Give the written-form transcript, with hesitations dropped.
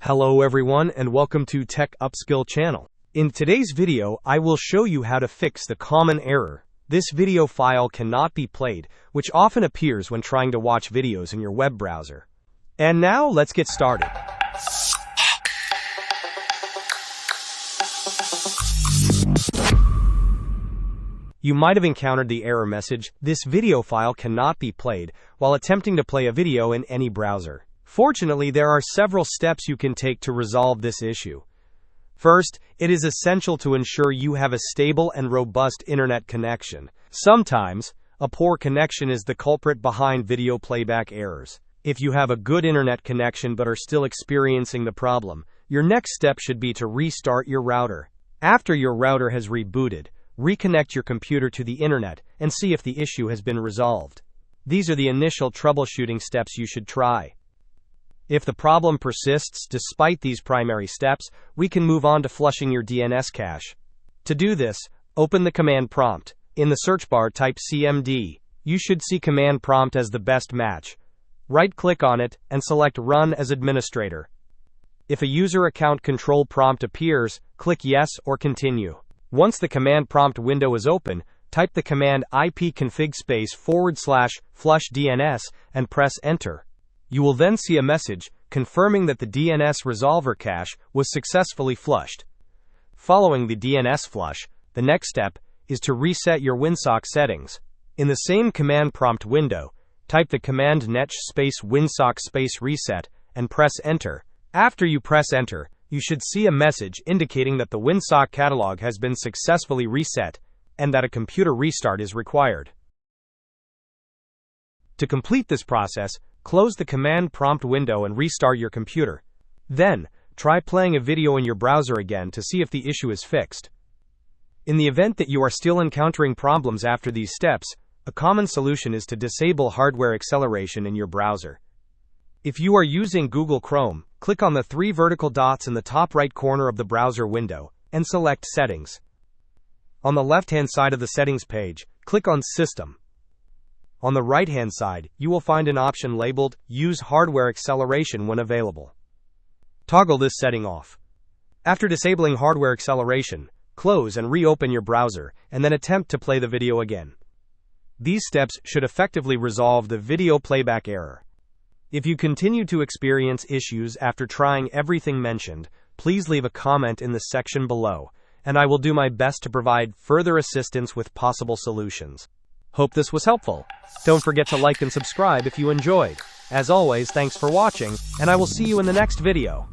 Hello everyone and welcome to Tech Upskill channel. In today's video, I will show you how to fix the common error, "This video file cannot be played," which often appears when trying to watch videos in your web browser. And now let's get started. You might have encountered the error message, "This video file cannot be played," while attempting to play a video in any browser. Fortunately, there are several steps you can take to resolve this issue. First, it is essential to ensure you have a stable and robust internet connection. Sometimes, a poor connection is the culprit behind video playback errors. If you have a good internet connection but are still experiencing the problem, your next step should be to restart your router. After your router has rebooted, reconnect your computer to the internet and see if the issue has been resolved. These are the initial troubleshooting steps you should try. If the problem persists despite these primary steps, we can move on to flushing your DNS cache. To do this, open the command prompt. In the search bar, type cmd. You should see command prompt as the best match. Right-click on it and select Run as Administrator. If a user account control prompt appears, click Yes or Continue. Once the command prompt window is open, type the command ipconfig /flushdns and press Enter. You will then see a message confirming that the DNS resolver cache was successfully flushed. Following the DNS flush, the next step is to reset your Winsock settings. In the same command prompt window, type the command netsh Winsock reset and press Enter. After you press Enter, you should see a message indicating that the Winsock catalog has been successfully reset and that a computer restart is required. To complete this process, close the command prompt window and restart your computer. Then, try playing a video in your browser again to see if the issue is fixed. In the event that you are still encountering problems after these steps, a common solution is to disable hardware acceleration in your browser. If you are using Google Chrome, click on the three vertical dots in the top right corner of the browser window and select Settings. On the left-hand side of the settings page, click on System. On the right-hand side, you will find an option labeled Use Hardware Acceleration when available. Toggle this setting off. After disabling hardware acceleration, close and reopen your browser, and then attempt to play the video again. These steps should effectively resolve the video playback error. If you continue to experience issues after trying everything mentioned, please leave a comment in the section below, and I will do my best to provide further assistance with possible solutions. Hope this was helpful. Don't forget to like and subscribe if you enjoyed. As always, thanks for watching, and I will see you in the next video.